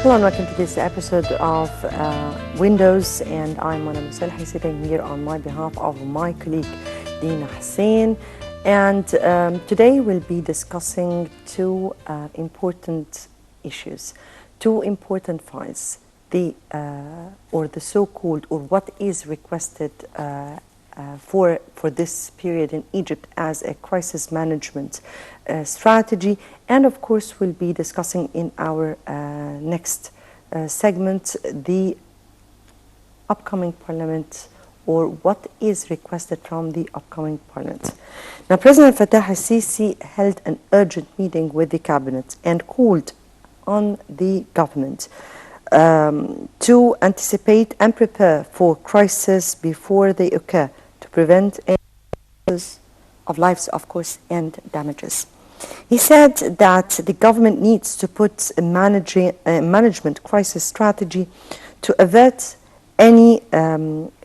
Hello and welcome to this episode of Windows, and I'm Mona Musalhi, sitting here on my behalf of my colleague Dina Hussein. And today we'll be discussing two important issues, two important files, the so-called, or what is requested for this period in Egypt as a crisis management strategy, and of course we'll be discussing in our next segment the upcoming parliament, or what is requested from the upcoming parliament. Now, President Fattah al-Sisi held an urgent meeting with the cabinet and called on the government to anticipate and prepare for crisis before they occur, to prevent any loss of lives, of course, and damages. He said that the government needs to put a management crisis strategy to avert any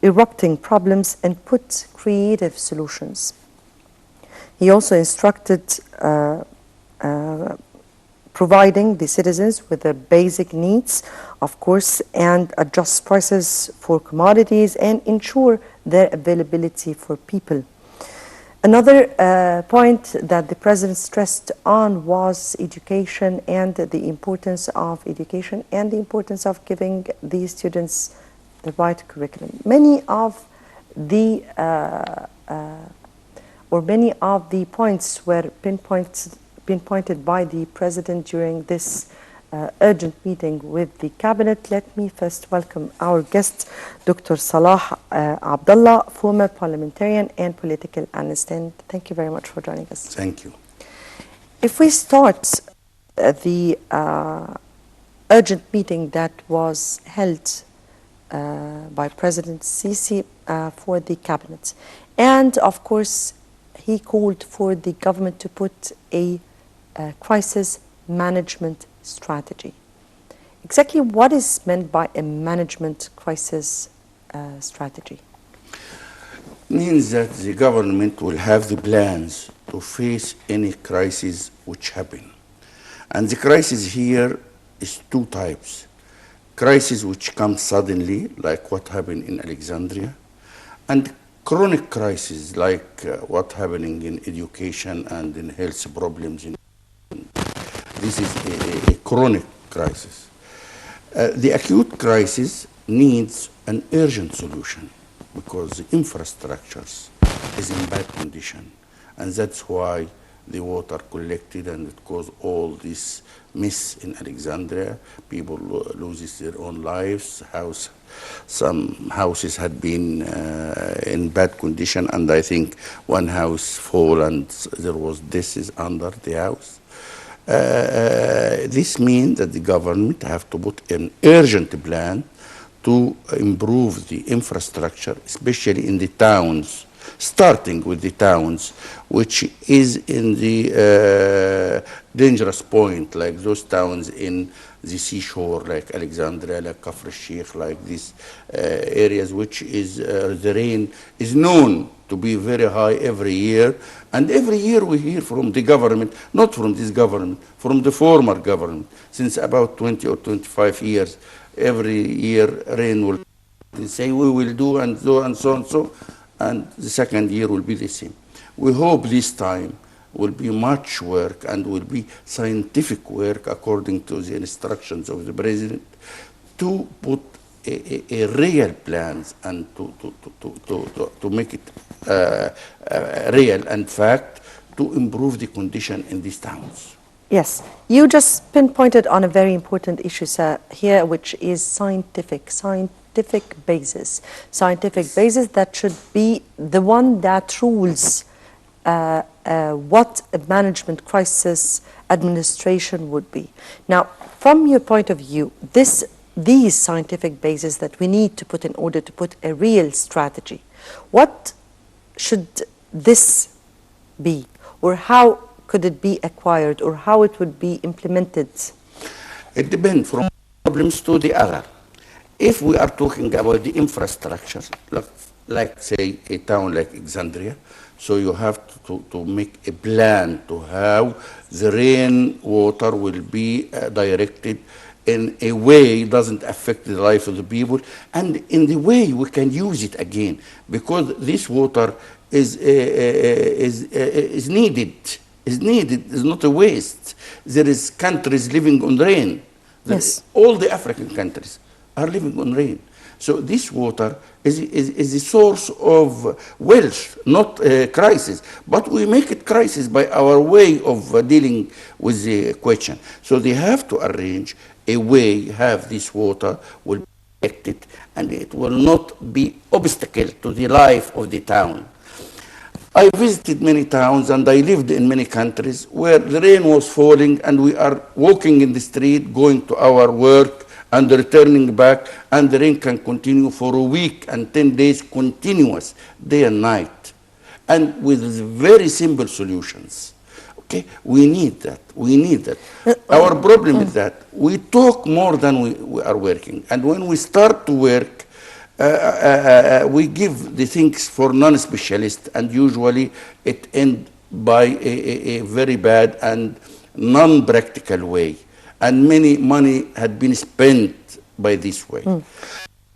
erupting problems and put creative solutions. He also instructed providing the citizens with their basic needs, of course, and adjust prices for commodities and ensure their availability for people. Another point that the president stressed on was education, and the importance of education and the importance of giving these students the right curriculum. Many of the points were pinpointed by the president during this urgent meeting with the cabinet. Let me first welcome our guest, Dr. Salah Abdullah, former parliamentarian and political analyst. And thank you very much for joining us. Thank you. If we start the urgent meeting that was held by President Sisi for the cabinet, and of course he called for the government to put a crisis management strategy. Exactly what is meant by a management crisis strategy? Means that the government will have the plans to face any crisis which happen. And the crisis here is two types. Crisis which comes suddenly, like what happened in Alexandria, and chronic crisis like what happening in education and in health problems. This is a chronic crisis. The acute crisis needs an urgent solution because the infrastructures is in bad condition, and that's why the water collected and it caused all this mess in Alexandria. People loses their own lives. Some houses had been in bad condition, and I think one house fall and there was deaths under the house. This means that the government have to put an urgent plan to improve the infrastructure, especially in the towns, starting with the towns, which is in the dangerous point, like those towns in the seashore, like Alexandria, like Kafr al-Sheikh, like these areas, which is the rain is known to be very high every year. And every year we hear from the government, not from this government, from the former government, since about 20 or 25 years, every year rain will say we will do and so and so and so, and the second year will be the same. We hope this time will be much work and will be scientific work according to the instructions of the president to put a real plans and to make it real and fact to improve the condition in these towns. Yes, you just pinpointed on a very important issue, sir, here, which is scientific basis that should be the one that rules what a management crisis administration would be. Now, from your point of view, these scientific bases that we need to put in order to put a real strategy, what should this be, or how could it be acquired, or how it would be implemented? It depends from problems to the other. If we are talking about the infrastructure, like say a town like Alexandria, so you have to make a plan to how the rain water will be directed in a way doesn't affect the life of the people, and in the way we can use it again, because this water is needed. Is needed. Is not a waste. There is countries living on rain. Yes. All the African countries are living on rain. So this water is a source of wealth, not a crisis. But we make it crisis by our way of dealing with the question. So they have to arrange a way, have this water will be protected, and it will not be obstacle to the life of the town. I visited many towns and I lived in many countries where the rain was falling and we are walking in the street, going to our work and returning back, and the rain can continue for a week and 10 days continuous, day and night, and with very simple solutions. Okay, we need that. We need that. Our problem is that we talk more than we are working, and when we start to work, we give the things for non-specialists, and usually it ends by a very bad and non-practical way. And many money had been spent by this way.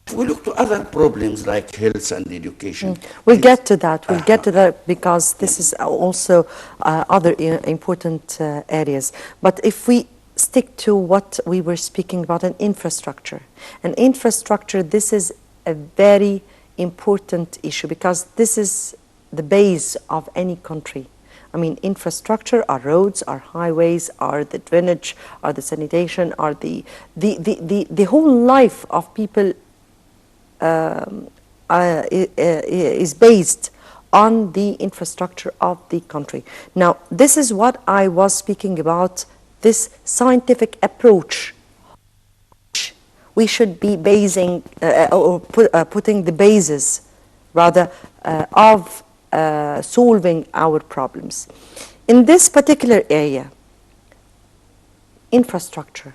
If we look to other problems like health and education. We'll get to that. We'll get to that because this is also other important areas. But if we stick to what we were speaking about, an infrastructure. An infrastructure, this is a very important issue because this is the base of any country. I mean, infrastructure, our roads, our highways, are the drainage, are the sanitation, are the whole life of people is based on the infrastructure of the country. Now, this is what I was speaking about, this scientific approach. We should be basing putting the basis, rather, of solving our problems. In this particular area, infrastructure,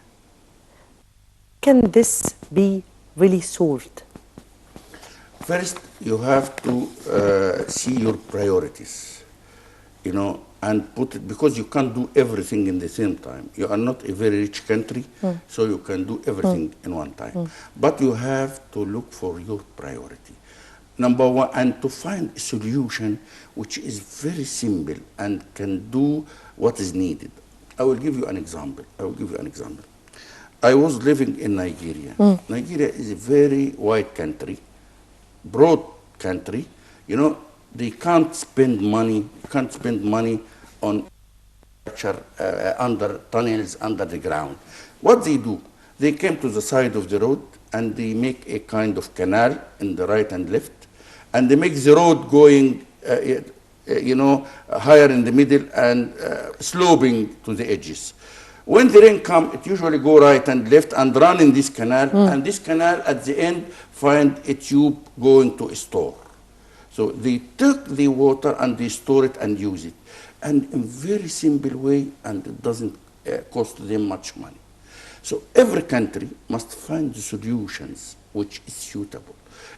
can this be really solved? First, you have to see your priorities, you know, and put it, because you can't do everything in the same time. You are not a very rich country, so you can do everything in one time. But you have to look for your priority. Number one, and to find a solution which is very simple and can do what is needed. I will give you an example. I was living in Nigeria. Nigeria is a very wide country, broad country. You know, they can't spend money on infrastructure under tunnels under the ground. What they do, they came to the side of the road and they make a kind of canal in the right and left, and they make the road going, higher in the middle and sloping to the edges. When the rain comes, it usually go right and left and run in this canal, and this canal at the end find a tube going to a store. So they took the water and they store it and use it, and in very simple way, and it doesn't cost them much money. So every country must find the solutions which is suitable.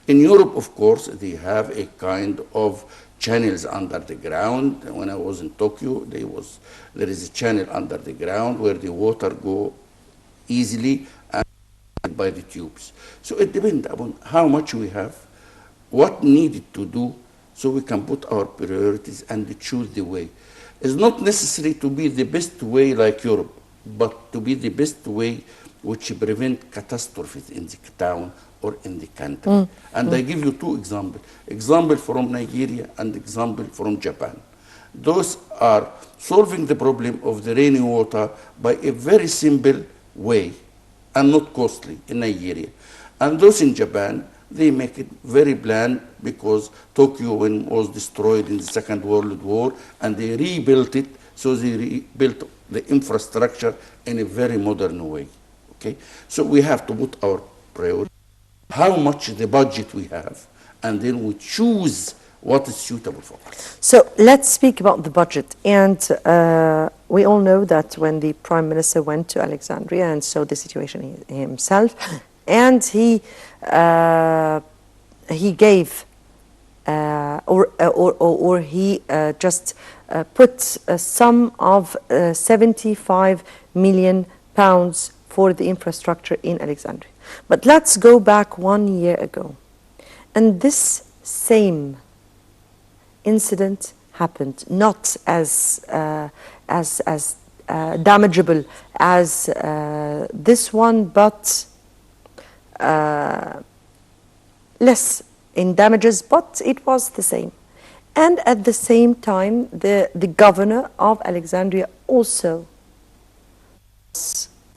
In Europe, of course, they have a kind of channels under the ground. When I was in Tokyo, there is a channel under the ground where the water go easily and by the tubes. So it depends upon how much we have, what needed to do, so we can put our priorities and choose the way. It's not necessary to be the best way like Europe, but to be the best way which prevent catastrophes in the town or in the country. And I give you two examples. Example from Nigeria and example from Japan. Those are solving the problem of the rainy water by a very simple way and not costly in Nigeria. And those in Japan, they make it very planned because Tokyo was destroyed in the Second World War, and they rebuilt it, so they rebuilt the infrastructure in a very modern way. Okay? So we have to put our priority, how much the budget we have, and then we choose what is suitable for us. So let's speak about the budget. And we all know that when the Prime Minister went to Alexandria and saw the situation himself, and he gave or he just put a sum of 75 million pounds for the infrastructure in Alexandria. But let's go back 1 year ago. And this same incident happened, not as damageable as this one, but less in damages, but it was the same. And at the same time, the governor of Alexandria also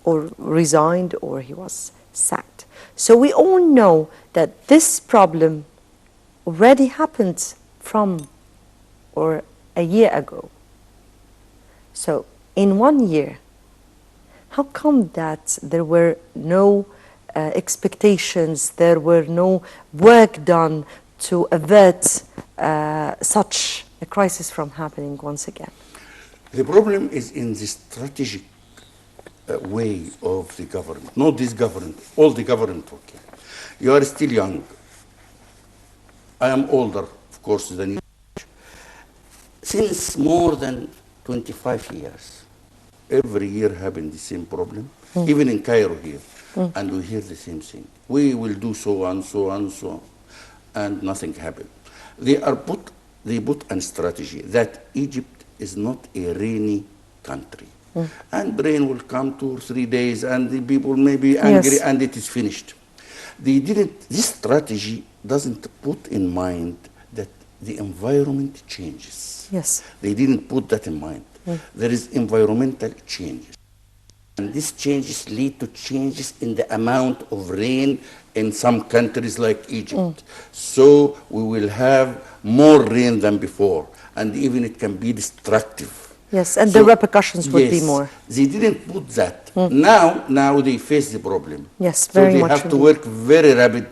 or resigned, or he was sacked. So we all know that this problem already happened from or a year ago. So in 1 year, how come that there were no expectations, there were no work done to avert such a crisis from happening once again? The problem is in the strategic way of the government, not this government, all the government working. You are still young. I am older, of course, than you. Since more than 25 years, every year having the same problem, even in Cairo here, and we hear the same thing. We will do so and so and so, and nothing happened. They put a strategy that Egypt is not a rainy country. And rain will come 2 or 3 days, and the people may be angry, Yes. and it is finished. This strategy doesn't put in mind that the environment changes. Yes. They didn't put that in mind. There is environmental changes. And these changes lead to changes in the amount of rain in some countries like Egypt. So we will have more rain than before, and even it can be destructive. Yes, and the repercussions would be Yes, more. they didn't put that. Now they face the problem. Yes, so very they much have to indeed. work very rapid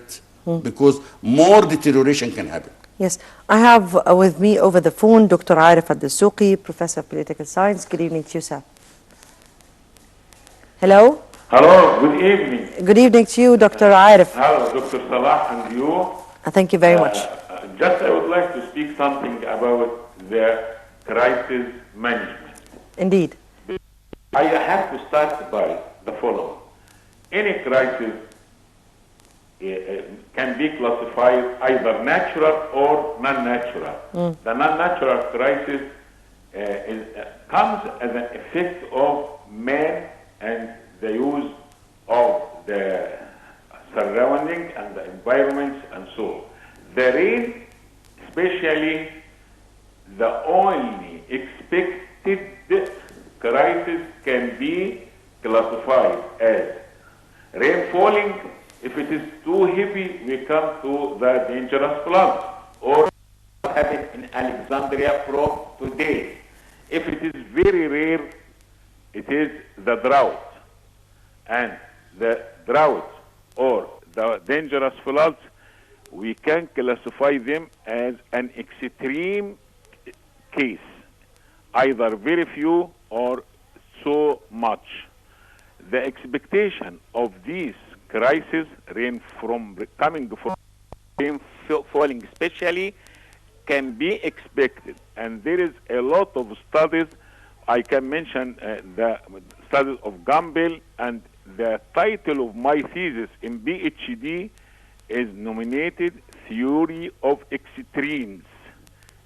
because more deterioration can happen. Yes, I have with me over the phone Dr. Arif Al-Dasuqi, Professor of Political Science. Good evening to you, sir. Hello? Hello, good evening. Good evening to you, Dr. Arif. Hello, Dr. Salah and you. Thank you very much. Just I would like to speak something about the crisis management. Indeed. I have to start by the following. Any crisis can be classified either natural or non-natural. The non-natural crisis comes as an effect of man and the use of the surrounding and the environments and so. The rain, especially the only expected crisis, can be classified as rain falling. If it is too heavy, we come to the dangerous flood, or what happened in Alexandria from today. If it is very rare, it is the drought. And the drought or the dangerous floods, we can classify them as an extreme case, either very few or so much. The expectation of these crises, rain falling especially, can be expected. And there is a lot of studies. I can mention the studies of Gamble, and the title of my thesis in PhD is nominated Theory of Extremes,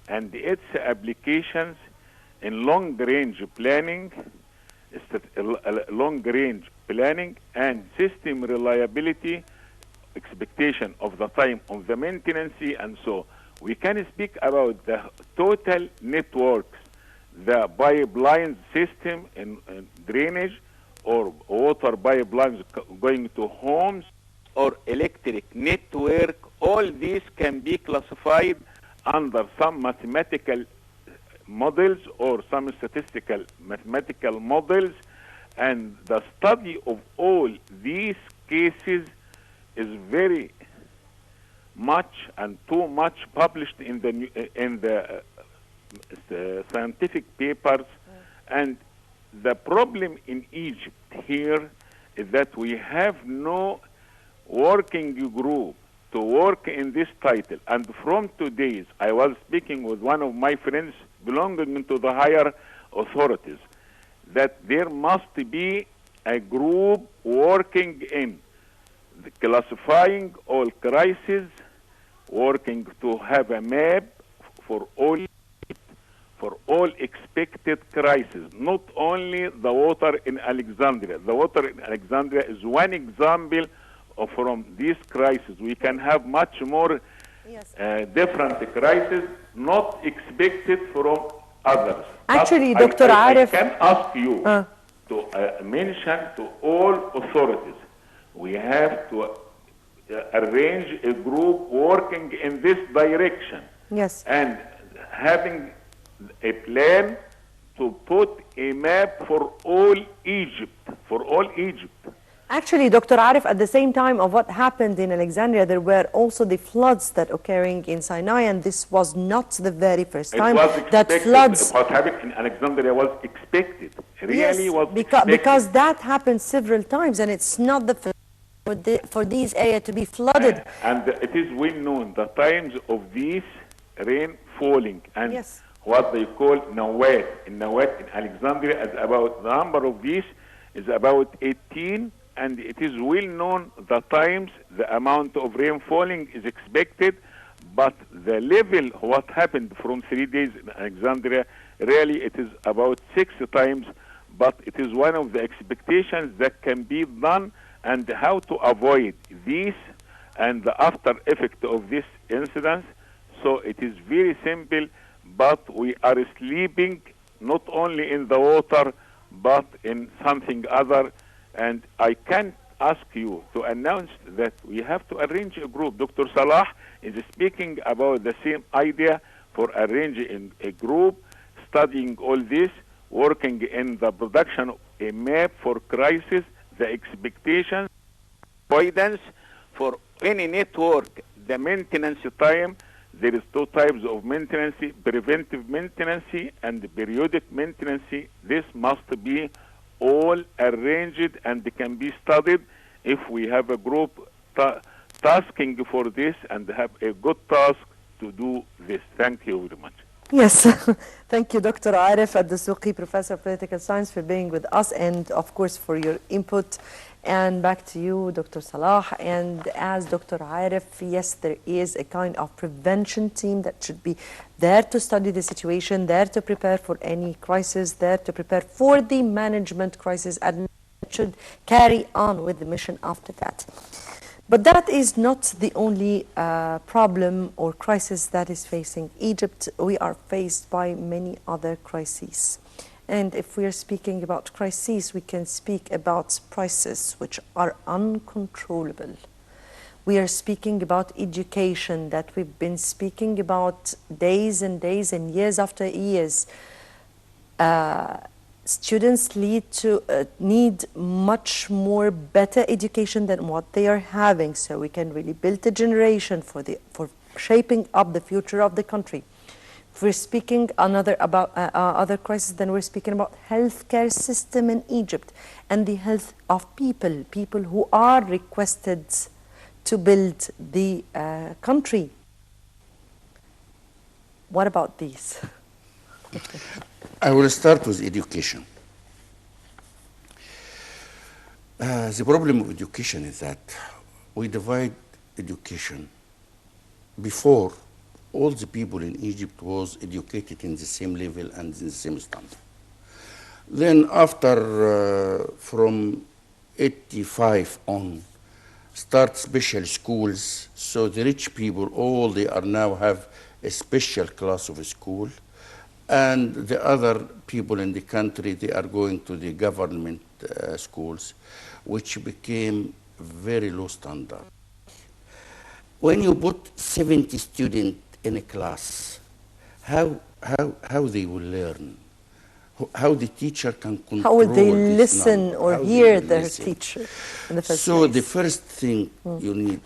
and its applications in long-range planning, and system reliability, expectation of the time of the maintenance, and so. We can speak about the total networks, the pipeline system in drainage, or water pipelines going to homes, or electric network. All these can be classified under some mathematical models or some statistical mathematical models, and the study of all these cases is very much and too much published in the scientific papers. And the problem in Egypt here is that we have no working group to work in this title. And from today's, I was speaking with one of my friends belonging to the higher authorities, that there must be a group working in classifying all crises, working to have a map for all expected crises, not only the water in Alexandria. The water in Alexandria is one example from this crisis. We can have much more different crises not expected from others. Actually, But Dr. I Arif, can ask you to mention to all authorities, we have to arrange a group working in this direction. yes. And having a plan to put a map for all Egypt. Actually, Dr. Arif, at the same time of what happened in Alexandria, there were also the floods that occurring in Sinai, and this was not the very first time that floods. What happened in Alexandria was expected. Really was expected. Because that happened several times, and it's not the first for these areas to be flooded. And it is well known the times of this rain falling and Yes. what they call Nawat. In Alexandria is about the number of these is about 18, and it is well known the times the amount of rain falling is expected, but the level what happened from 3 days in Alexandria, really it is about 6 times, but it is one of the expectations that can be done, and how to avoid this and the after effect of this incident. So it is very simple, but we are sleeping not only in the water, but in something other. And I can ask you to announce that we have to arrange a group. Dr. Salah is speaking about the same idea for arranging a group, studying all this, working in the production of a map for crisis, the expectations, avoidance for any network, the maintenance time. There is 2 types of maintenance, preventive maintenance and periodic maintenance. This must be all arranged and can be studied if we have a group tasking for this and have a good task to do this. Thank you very much. Yes, thank you, Dr. Arif Ad-Dasuqi, Professor of Political Science, for being with us, and of course for your input. And back to you, Dr. Salah. And as Dr. Arif, yes, there is a kind of prevention team that should be there to study the situation, there to prepare for any crisis, there to prepare for the management crisis, and should carry on with the mission after that. But that is not the only problem or crisis that is facing Egypt. We are faced by many other crises. And if we are speaking about crises, we can speak about prices which are uncontrollable. We are speaking about education that we've been speaking about days and days and years after years. Students need much more better education than what they are having, so we can really build a generation for shaping up the future of the country. If we're speaking about other crises, then we're speaking about healthcare system in Egypt and the health of people who are requested to build the country. What about these? I will start with education. The problem of education is that we divide education. Before, all the people in Egypt was educated in the same level and in the same standard. Then after, from 85 on, start special schools, so the rich people, they are now have a special class of school, and the other people in the country, they are going to the government schools, which became very low standard. When you put 70 students in a class, how they will learn? How the teacher can control? How will they listen number? or How hear they their listen? teacher in the first So place? the first thing you need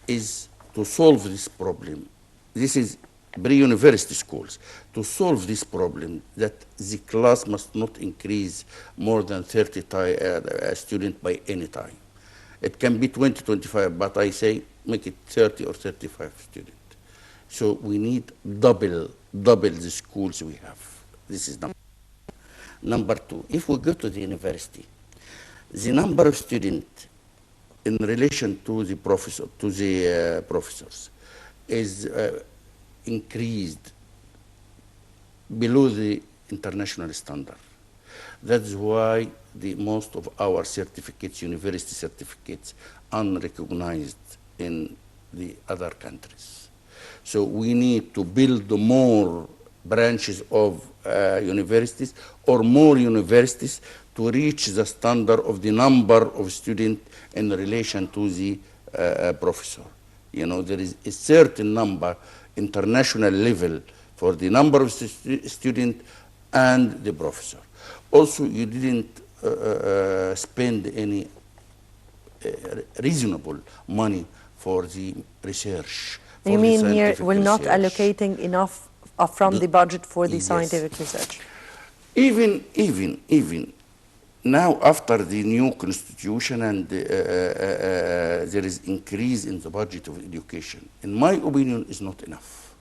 is to solve this problem. This is pre-university schools. To solve this problem, that the class must not increase more than 30 students by any time. It can be 20, 25, but I say make it 30 or 35 students. So we need double the schools we have. This is number two. If we go to the university, the number of students in relation to the professors is increased below the international standard. That's why most of our certificates, university certificates, unrecognized in the other countries. So we need to build more branches of universities or more universities to reach the standard of the number of students in relation to the professor. You know, there is a certain number, international level, for the number of students and the professor. Also, you didn't spend any reasonable money for the research. You mean here we're not allocating enough from the budget for the Yes. scientific research? Even now, after the new constitution and there is increase in the budget of education, in my opinion, is not enough.